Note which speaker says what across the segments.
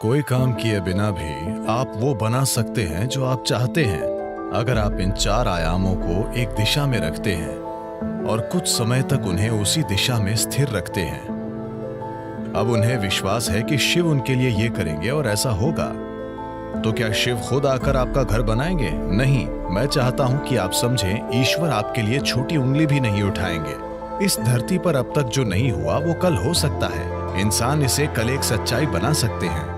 Speaker 1: कोई काम किए बिना भी आप वो बना सकते हैं जो आप चाहते हैं, अगर आप इन चार आयामों को एक दिशा में रखते हैं और कुछ समय तक उन्हें उसी दिशा में स्थिर रखते हैं। अब उन्हें विश्वास है कि शिव उनके लिए ये करेंगे और ऐसा होगा। तो क्या शिव खुद आकर आपका घर बनाएंगे? नहीं। मैं चाहता हूं कि आप समझें, ईश्वर आपके लिए छोटी उंगली भी नहीं उठाएंगे। इस धरती पर अब तक जो नहीं हुआ वो कल हो सकता है। इंसान इसे कल एक सच्चाई बना सकते हैं।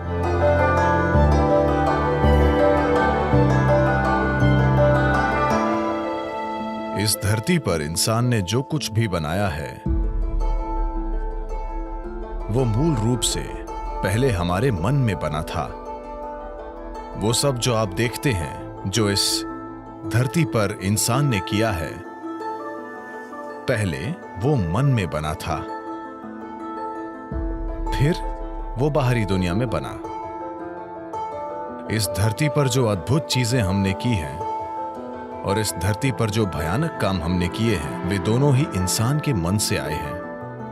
Speaker 1: इस धरती पर इंसान ने जो कुछ भी बनाया है वो मूल रूप से पहले हमारे मन में बना था। वो सब जो आप देखते हैं, जो इस धरती पर इंसान ने किया है, पहले वो मन में बना था, फिर वो बाहरी दुनिया में बना। इस धरती पर जो अद्भुत चीजें हमने की हैं और इस धरती पर जो भयानक काम हमने किए हैं, वे दोनों ही इंसान के मन से आए हैं।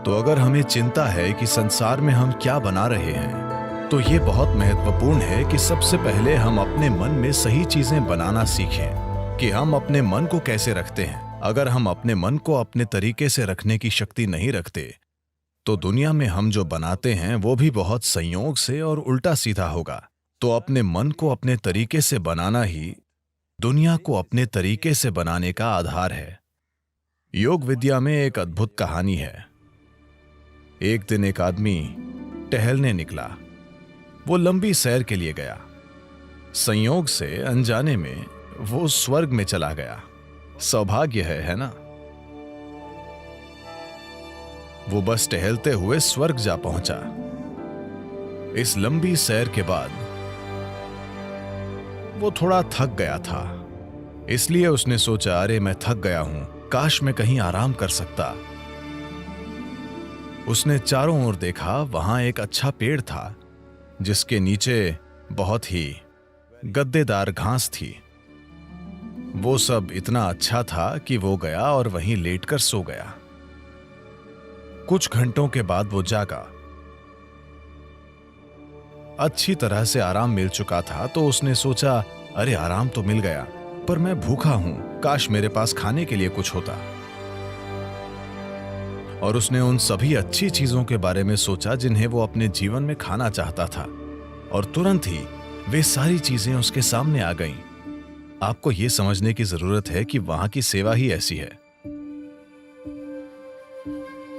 Speaker 1: तो अगर हमें चिंता है कि संसार में हम क्या बना रहे हैं, तो ये बहुत महत्वपूर्ण है कि सबसे पहले हम अपने मन में सही चीजें बनाना सीखें कि हम अपने मन को कैसे रखते हैं। अगर हम अपने मन को अपने तरीके से रखने की शक्ति नहीं रखते, तो दुनिया में हम जो बनाते हैं वो भी बहुत संयोग से और उल्टा सीधा होगा। तो अपने मन को अपने तरीके से बनाना ही दुनिया को अपने तरीके से बनाने का आधार है। योग विद्या में एक अद्भुत कहानी है। एक दिन एक आदमी टहलने निकला। वो लंबी सैर के लिए गया। संयोग से अनजाने में वो स्वर्ग में चला गया। सौभाग्य है ना? वो बस टहलते हुए स्वर्ग जा पहुंचा। इस लंबी सैर के बाद वो थोड़ा थक गया था, इसलिए उसने सोचा, अरे मैं थक गया हूं, काश मैं कहीं आराम कर सकता। उसने चारों ओर देखा। वहां एक अच्छा पेड़ था जिसके नीचे बहुत ही गद्देदार घास थी। वो सब इतना अच्छा था कि वो गया और वहीं लेटकर सो गया। कुछ घंटों के बाद वो जागा। अच्छी तरह से आराम मिल चुका था, तो उसने सोचा, अरे आराम तो मिल गया, पर मैं भूखा हूं, काश मेरे पास खाने के लिए कुछ होता। और उसने उन सभी अच्छी चीजों के बारे में सोचा जिन्हें वो अपने जीवन में खाना चाहता था, और तुरंत ही वे सारी चीजें उसके सामने आ गईं। आपको यह समझने की जरूरत है कि वहां की सेवा ही ऐसी है।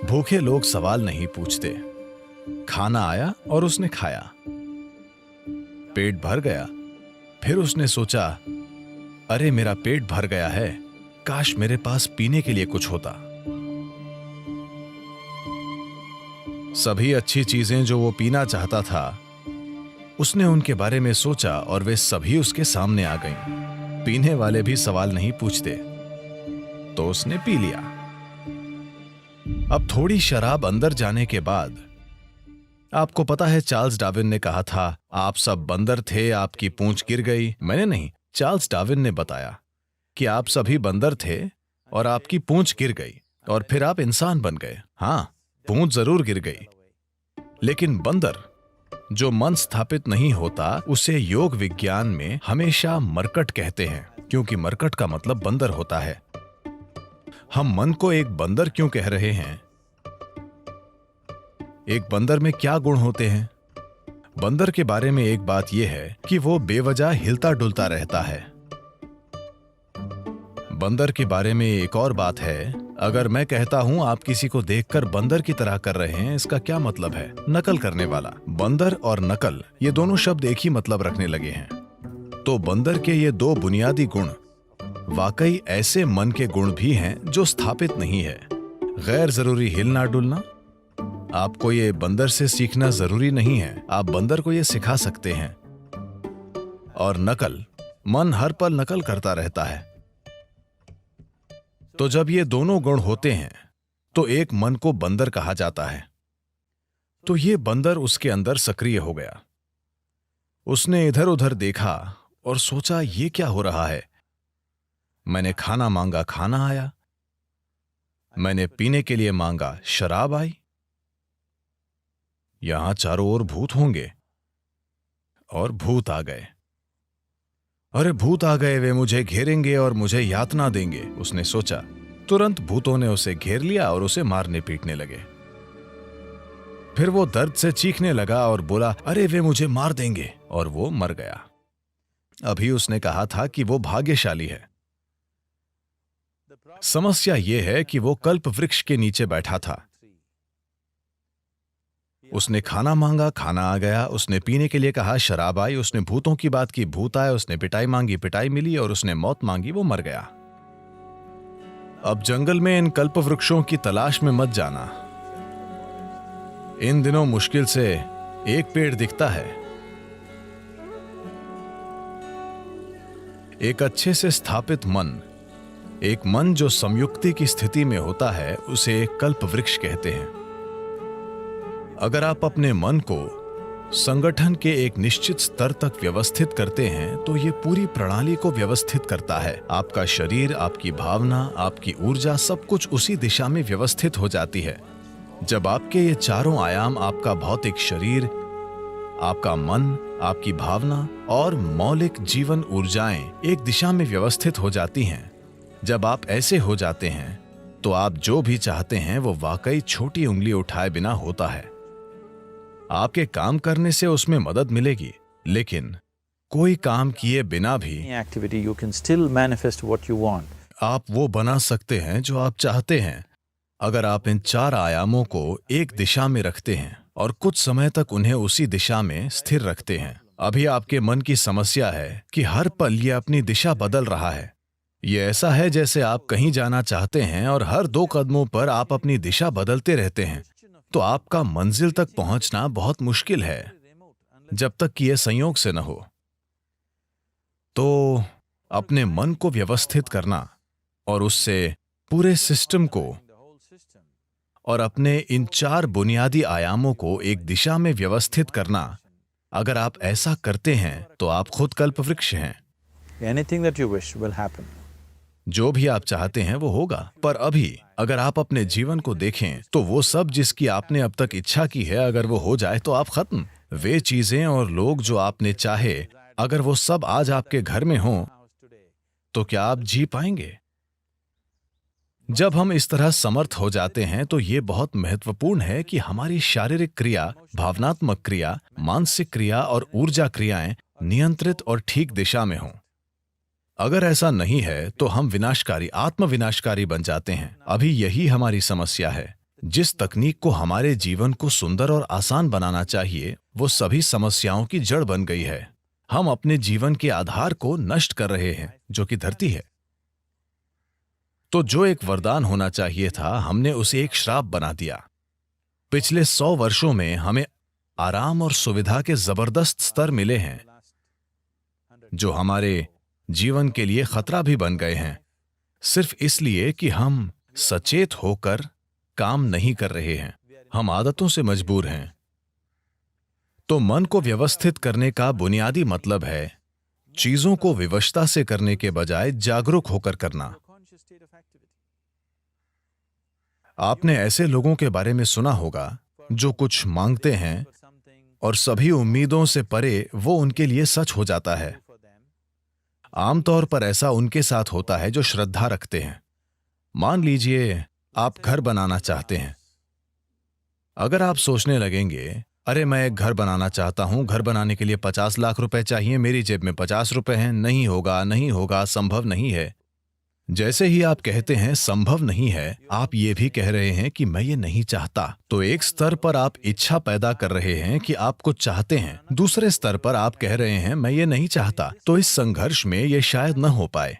Speaker 1: भूखे लोग सवाल नहीं पूछते। खाना आया और उसने खाया। पेट भर गया। फिर उसने सोचा, अरे मेरा पेट भर गया है, काश मेरे पास पीने के लिए कुछ होता। सभी अच्छी चीजें जो वो पीना चाहता था, उसने उनके बारे में सोचा और वे सभी उसके सामने आ गईं। पीने वाले भी सवाल नहीं पूछते, तो उसने पी लिया। अब थोड़ी शराब अंदर जाने के बाद, आपको पता है चार्ल्स डार्विन ने कहा था, आप सब बंदर थे, आपकी पूंछ गिर गई। मैंने नहीं, चार्ल्स डार्विन ने बताया कि आप सभी बंदर थे और आपकी पूंछ गिर गई और फिर आप इंसान बन गए। हां, पूंछ जरूर गिर गई, लेकिन बंदर जो मन स्थापित नहीं होता, उसे योग विज्ञान में हमेशा मरकट कहते हैं, क्योंकि मरकट का मतलब बंदर होता है। हम मन को एक बंदर क्यों कह रहे हैं? एक बंदर में क्या गुण होते हैं? बंदर के बारे में एक बात यह है कि वो बेवजह हिलता डुलता रहता है। बंदर के बारे में एक और बात है, अगर मैं कहता हूं आप किसी को देखकर बंदर की तरह कर रहे हैं, इसका क्या मतलब है? नकल करने वाला। बंदर और नकल, ये दोनों शब्द एक ही मतलब रखने लगे हैं। तो बंदर के ये दो बुनियादी गुण वाकई ऐसे मन के गुण भी हैं जो स्थापित नहीं है। गैर जरूरी हिलना डुलना, आपको ये बंदर से सीखना जरूरी नहीं है, आप बंदर को ये सिखा सकते हैं। और नकल, मन हर पल नकल करता रहता है। तो जब ये दोनों गुण होते हैं, तो एक मन को बंदर कहा जाता है। तो ये बंदर उसके अंदर सक्रिय हो गया। उसने इधर उधर देखा और सोचा, ये क्या हो रहा है? मैंने खाना मांगा, खाना आया। मैंने पीने के लिए मांगा, शराब आई। यहां चारों ओर भूत होंगे। और भूत आ गए। अरे भूत आ गए, वे मुझे घेरेंगे और मुझे यातना देंगे, उसने सोचा। तुरंत भूतों ने उसे घेर लिया और उसे मारने पीटने लगे। फिर वो दर्द से चीखने लगा और बोला, अरे वे मुझे मार देंगे, और वो मर गया। अभी उसने कहा था कि वो भाग्यशाली है। समस्या ये है कि वो कल्प वृक्ष के नीचे बैठा था। उसने खाना मांगा, खाना आ गया। उसने पीने के लिए कहा, शराब आई। उसने भूतों की बात की, भूत आए। उसने पिटाई मांगी, पिटाई मिली। और उसने मौत मांगी, वो मर गया। अब जंगल में इन कल्प वृक्षों की तलाश में मत जाना। इन दिनों मुश्किल से एक पेड़ दिखता है। एक अच्छे से स्थापित मन, एक मन जो संयुक्ति की स्थिति में होता है, उसे कल्प वृक्ष कहते हैं। अगर आप अपने मन को संगठन के एक निश्चित स्तर तक व्यवस्थित करते हैं तो ये पूरी प्रणाली को व्यवस्थित करता है। आपका शरीर, आपकी भावना, आपकी ऊर्जा, सब कुछ उसी दिशा में व्यवस्थित हो जाती है। जब आपके ये चारों आयाम, आपका भौतिक शरीर, आपका मन, आपकी भावना और मौलिक जीवन ऊर्जाएं एक दिशा में व्यवस्थित हो जाती हैं, जब आप ऐसे हो जाते हैं तो आप जो भी चाहते हैं वो वाकई छोटी उंगली उठाए बिना होता है। आपके काम करने से उसमें मदद मिलेगी, लेकिन कोई काम किए बिना भी
Speaker 2: activity you can still manifest what you want.
Speaker 1: आप वो बना सकते हैं जो आप चाहते हैं, अगर आप इन चार आयामों को एक दिशा में रखते हैं और कुछ समय तक उन्हें उसी दिशा में स्थिर रखते हैं। अभी आपके मन की समस्या है कि हर पल ये अपनी दिशा बदल रहा है। ये ऐसा है जैसे आप कहीं जाना चाहते हैं और हर 2 कदमों पर आप अपनी दिशा बदलते रहते हैं, तो आपका मंजिल तक पहुंचना बहुत मुश्किल है, जब तक कि यह संयोग से न हो। तो अपने मन को व्यवस्थित करना और उससे पूरे सिस्टम को और अपने इन 4 बुनियादी आयामों को एक दिशा में व्यवस्थित करना, अगर आप ऐसा करते हैं तो आप खुद कल्पवृक्ष हैं।
Speaker 2: Anything that you wish will happen.
Speaker 1: जो भी आप चाहते हैं वो होगा। पर अभी अगर आप अपने जीवन को देखें तो वो सब जिसकी आपने अब तक इच्छा की है, अगर वो हो जाए तो आप खत्म। वे चीजें और लोग जो आपने चाहे, अगर वो सब आज आपके घर में हों, तो क्या आप जी पाएंगे? जब हम इस तरह समर्थ हो जाते हैं तो ये बहुत महत्वपूर्ण है कि हमारी शारीरिक क्रिया, भावनात्मक क्रिया, मानसिक क्रिया और ऊर्जा क्रियाएं नियंत्रित और ठीक दिशा में हों। अगर ऐसा नहीं है तो हम विनाशकारी, आत्मविनाशकारी बन जाते हैं। अभी यही हमारी समस्या है। जिस तकनीक को हमारे जीवन को सुंदर और आसान बनाना चाहिए, वो सभी समस्याओं की जड़ बन गई है। हम अपने जीवन के आधार को नष्ट कर रहे हैं, जो कि धरती है। तो जो एक वरदान होना चाहिए था, हमने उसे एक श्राप बना दिया। पिछले 100 वर्षों में हमें आराम और सुविधा के जबरदस्त स्तर मिले हैं, जो हमारे जीवन के लिए खतरा भी बन गए हैं, सिर्फ इसलिए कि हम सचेत होकर काम नहीं कर रहे हैं। हम आदतों से मजबूर हैं। तो मन को व्यवस्थित करने का बुनियादी मतलब है चीजों को विवशता से करने के बजाय जागरूक होकर करना। आपने ऐसे लोगों के बारे में सुना होगा जो कुछ मांगते हैं और सभी उम्मीदों से परे वो उनके लिए सच हो जाता है। आमतौर पर ऐसा उनके साथ होता है जो श्रद्धा रखते हैं। मान लीजिए आप घर बनाना चाहते हैं। अगर आप सोचने लगेंगे, अरे मैं एक घर बनाना चाहता हूं, घर बनाने के लिए 50 लाख रुपए चाहिए, मेरी जेब में 50 रुपए हैं, नहीं होगा, नहीं होगा, संभव नहीं है। जैसे ही आप कहते हैं संभव नहीं है, आप ये भी कह रहे हैं कि मैं ये नहीं चाहता। तो एक स्तर पर आप इच्छा पैदा कर रहे हैं कि आप कुछ चाहते हैं, दूसरे स्तर पर आप कह रहे हैं मैं ये नहीं चाहता। तो इस संघर्ष में ये शायद न हो पाए।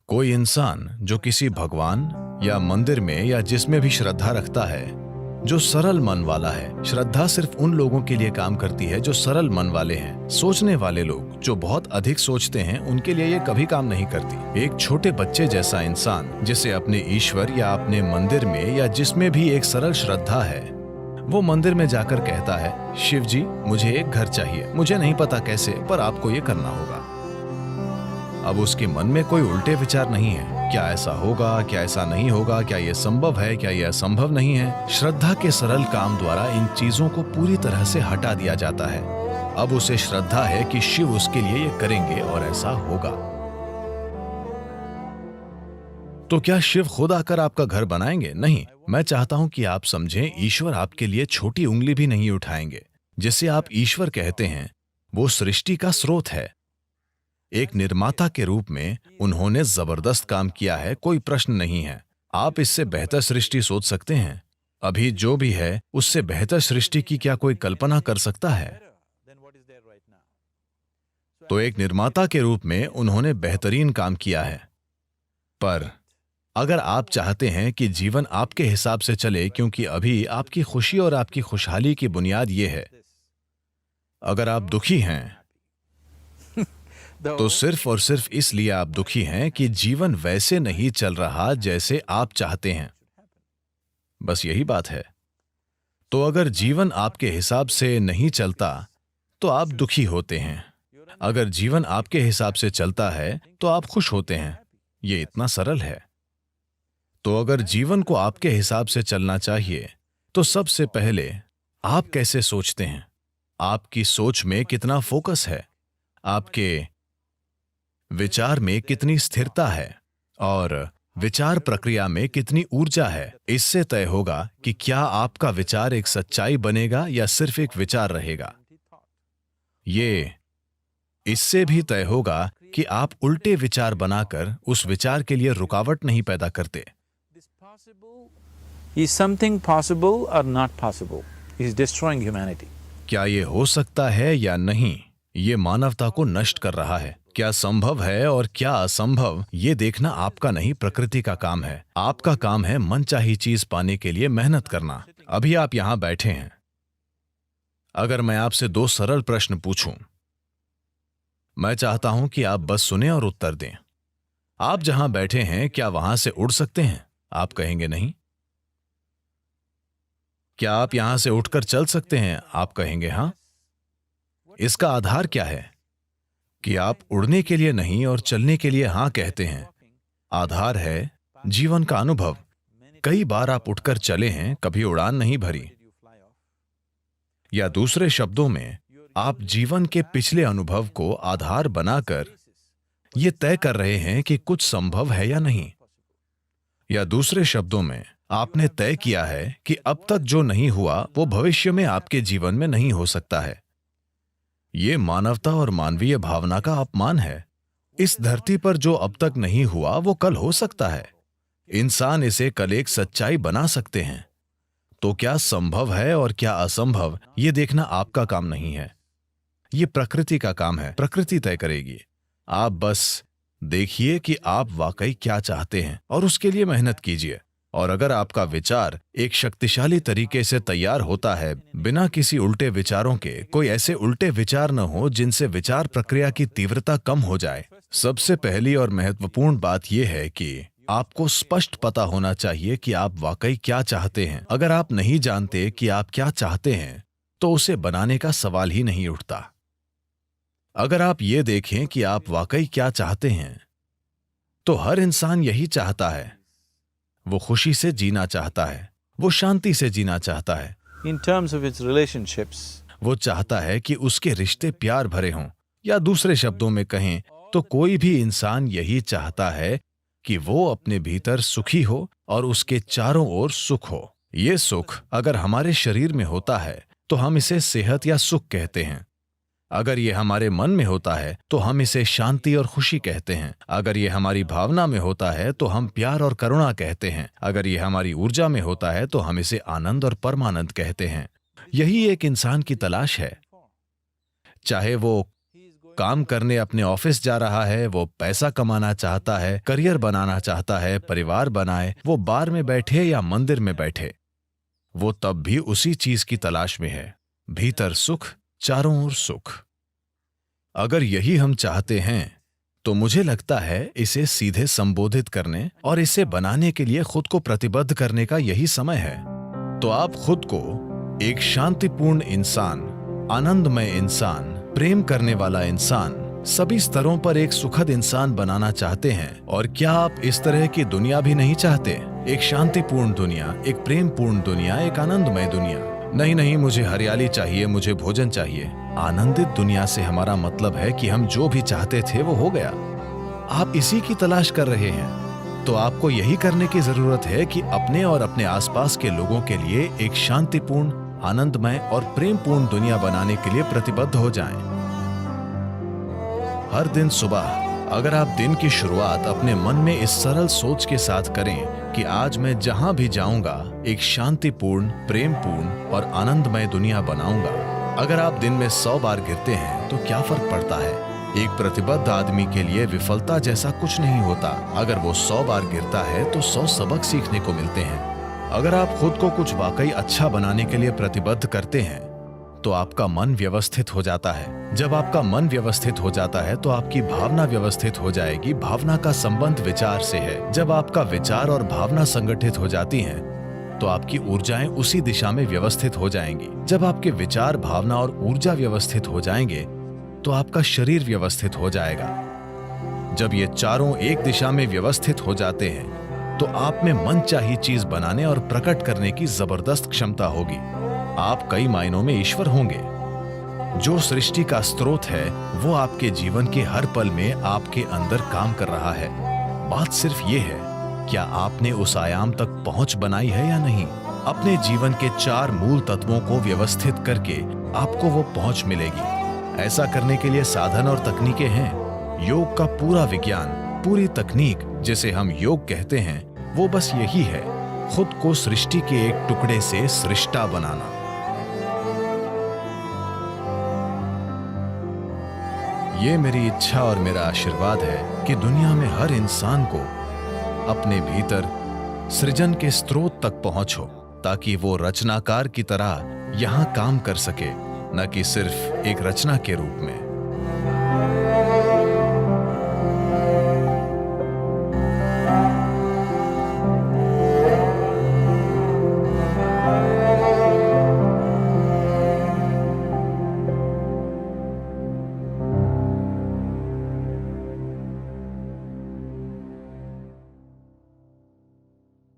Speaker 1: कोई इंसान जो किसी भगवान या मंदिर में या जिसमें भी श्रद्धा रखता है, जो सरल मन वाला है, श्रद्धा सिर्फ उन लोगों के लिए काम करती है जो सरल मन वाले हैं। सोचने वाले लोग जो बहुत अधिक सोचते हैं, उनके लिए ये कभी काम नहीं करती। एक छोटे बच्चे जैसा इंसान जिसे अपने ईश्वर या अपने मंदिर में या जिसमें भी एक सरल श्रद्धा है, वो मंदिर में जाकर कहता है, शिव जी मुझे एक घर चाहिए, मुझे नहीं पता कैसे, पर आपको ये करना होगा। अब उसके मन में कोई उल्टे विचार नहीं है, क्या ऐसा होगा, क्या ऐसा नहीं होगा, क्या यह संभव है, क्या यह असंभव नहीं है। श्रद्धा के सरल काम द्वारा इन चीजों को पूरी तरह से हटा दिया जाता है। अब उसे श्रद्धा है कि शिव उसके लिए ये करेंगे और ऐसा होगा। तो क्या शिव खुद आकर आपका घर बनाएंगे? नहीं। मैं चाहता हूं कि आप समझें, ईश्वर आपके लिए छोटी उंगली भी नहीं उठाएंगे। जिसे आप ईश्वर कहते हैं वो सृष्टि का स्रोत है। एक निर्माता के रूप में उन्होंने जबरदस्त काम किया है, कोई प्रश्न नहीं है। आप इससे बेहतर सृष्टि सोच सकते हैं? अभी जो भी है उससे बेहतर सृष्टि की क्या कोई कल्पना कर सकता है? तो एक निर्माता के रूप में उन्होंने बेहतरीन काम किया है। पर अगर आप चाहते हैं कि जीवन आपके हिसाब से चले, क्योंकि अभी आपकी खुशी और आपकी खुशहाली की बुनियाद यह है, अगर आप दुखी हैं तो सिर्फ और सिर्फ इसलिए आप दुखी हैं कि जीवन वैसे नहीं चल रहा जैसे आप चाहते हैं। बस यही बात है। तो अगर जीवन आपके हिसाब से नहीं चलता तो आप दुखी होते हैं। अगर जीवन आपके हिसाब से चलता है तो आप खुश होते हैं। ये इतना सरल है। तो अगर जीवन को आपके हिसाब से चलना चाहिए तो सबसे पहले आप कैसे सोचते हैं? आपकी सोच में कितना फोकस है, आपके विचार में कितनी स्थिरता है और विचार प्रक्रिया में कितनी ऊर्जा है, इससे तय होगा कि क्या आपका विचार एक सच्चाई बनेगा या सिर्फ एक विचार रहेगा। ये इससे भी तय होगा कि आप उल्टे विचार बनाकर उस विचार के लिए रुकावट नहीं पैदा करते।
Speaker 2: Is something possible or not possible? Is destroying humanity.
Speaker 1: क्या ये हो सकता है या नहीं, ये मानवता को नष्ट कर रहा है। क्या संभव है और क्या असंभव, ये देखना आपका नहीं, प्रकृति का काम है। आपका काम है मनचाही चीज पाने के लिए मेहनत करना। अभी आप यहां बैठे हैं। अगर मैं आपसे दो सरल प्रश्न पूछूं, मैं चाहता हूं कि आप बस सुने और उत्तर दें। आप जहां बैठे हैं क्या वहां से उड़ सकते हैं? आप कहेंगे नहीं। क्या आप यहां से उठकर चल सकते हैं? आप कहेंगे हां। इसका आधार क्या है कि आप उड़ने के लिए नहीं और चलने के लिए हां कहते हैं? आधार है जीवन का अनुभव। कई बार आप उठकर चले हैं, कभी उड़ान नहीं भरी। या दूसरे शब्दों में, आप जीवन के पिछले अनुभव को आधार बनाकर यह तय कर रहे हैं कि कुछ संभव है या नहीं। या दूसरे शब्दों में, आपने तय किया है कि अब तक जो नहीं हुआ वो भविष्य में आपके जीवन में नहीं हो सकता है। ये मानवता और मानवीय भावना का अपमान है। इस धरती पर जो अब तक नहीं हुआ वो कल हो सकता है। इंसान इसे कल एक सच्चाई बना सकते हैं। तो क्या संभव है और क्या असंभव, ये देखना आपका काम नहीं है। ये प्रकृति का काम है। प्रकृति तय करेगी। आप बस देखिए कि आप वाकई क्या चाहते हैं और उसके लिए मेहनत कीजिए। और अगर आपका विचार एक शक्तिशाली तरीके से तैयार होता है, बिना किसी उल्टे विचारों के, कोई ऐसे उल्टे विचार न हो जिनसे विचार प्रक्रिया की तीव्रता कम हो जाए। सबसे पहली और महत्वपूर्ण बात यह है कि आपको स्पष्ट पता होना चाहिए कि आप वाकई क्या चाहते हैं। अगर आप नहीं जानते कि आप क्या चाहते हैं तो उसे बनाने का सवाल ही नहीं उठता। अगर आप ये देखें कि आप वाकई क्या चाहते हैं तो हर इंसान यही चाहता है। वो खुशी से जीना चाहता है, वो शांति से जीना चाहता है।
Speaker 2: In terms of its relationships,
Speaker 1: वो चाहता है कि उसके रिश्ते प्यार भरे हों। या दूसरे शब्दों में कहें तो कोई भी इंसान यही चाहता है कि वो अपने भीतर सुखी हो और उसके चारों ओर सुख हो। ये सुख अगर हमारे शरीर में होता है तो हम इसे सेहत या सुख कहते हैं। अगर ये हमारे मन में होता है तो हम इसे शांति और खुशी कहते हैं। अगर ये हमारी भावना में होता है तो हम प्यार और करुणा कहते हैं। अगर ये हमारी ऊर्जा में होता है तो हम इसे आनंद और परमानंद कहते हैं। यही एक इंसान की तलाश है। चाहे वो काम करने अपने ऑफिस जा रहा है, वो पैसा कमाना चाहता है, करियर बनाना चाहता है, परिवार बनाए, वो बार में बैठे या मंदिर में बैठे, वो तब भी उसी चीज की तलाश में है। भीतर सुख, चारों ओर सुख। अगर यही हम चाहते हैं तो मुझे लगता है इसे सीधे संबोधित करने और इसे बनाने के लिए खुद को प्रतिबद्ध करने का यही समय है। तो आप खुद को एक शांतिपूर्ण इंसान, आनंदमय इंसान, प्रेम करने वाला इंसान, सभी स्तरों पर एक सुखद इंसान बनाना चाहते हैं। और क्या आप इस तरह की दुनिया भी नहीं चाहते? एक शांतिपूर्ण दुनिया, एक प्रेमपूर्ण दुनिया, एक आनंदमय दुनिया। नहीं नहीं, मुझे हरियाली चाहिए, मुझे भोजन चाहिए। आनंदित दुनिया से हमारा मतलब है कि हम जो भी चाहते थे वो हो गया। आप इसी की तलाश कर रहे हैं, तो आपको यही करने की जरूरत है कि अपने और अपने आसपास के लोगों के लिए एक शांतिपूर्ण, आनंदमय और प्रेमपूर्ण दुनिया बनाने के लिए प्रतिबद्ध हो जाएं। हर दिन सुबह अगर आप दिन की शुरुआत अपने मन में इस सरल सोच के साथ करें कि आज मैं जहां भी जाऊंगा एक शांतिपूर्ण, प्रेमपूर्ण और आनंदमय दुनिया बनाऊंगा। अगर आप दिन में 100 बार गिरते हैं तो क्या फर्क पड़ता है? एक प्रतिबद्ध आदमी के लिए विफलता जैसा कुछ नहीं होता। अगर वो 100 बार गिरता है तो 100 सबक सीखने को मिलते हैं। अगर आप खुद को कुछ वाकई अच्छा बनाने के लिए प्रतिबद्ध करते हैं तो आपका मन व्यवस्थित हो जाता है। जब आपका मन व्यवस्थित हो जाता है तो आपकी भावना व्यवस्थित हो जाएगी। भावना का संबंध विचार से है। जब आपका विचार और भावना संगठित हो जाती हैं तो आपकी ऊर्जाएं उसी दिशा में व्यवस्थित हो जाएंगी। जब आपके विचार, भावना और ऊर्जा व्यवस्थित हो जाएंगे तो आपका शरीर व्यवस्थित हो जाएगा। जब ये चारों एक दिशा में व्यवस्थित हो जाते हैं तो आप में मनचाही चीज बनाने और प्रकट करने की जबरदस्त क्षमता होगी। आप कई मायनों में ईश्वर होंगे। जो सृष्टि का स्रोत है वो आपके जीवन के हर पल में आपके अंदर काम कर रहा है। बात सिर्फ ये है, क्या आपने उस आयाम तक पहुंच बनाई है या नहीं? अपने जीवन के 4 मूल तत्वों को व्यवस्थित करके आपको वो पहुंच मिलेगी। ऐसा करने के लिए साधन और तकनीकें हैं। योग का पूरा विज्ञान, पूरी तकनीक जिसे हम योग कहते हैं, वो बस यही है, खुद को सृष्टि के एक टुकड़े से सृष्टा बनाना। ये मेरी इच्छा और मेरा आशीर्वाद है कि दुनिया में हर इंसान को अपने भीतर सृजन के स्रोत तक पहुंचो, ताकि वो रचनाकार की तरह यहां काम कर सके, न कि सिर्फ एक रचना के रूप में।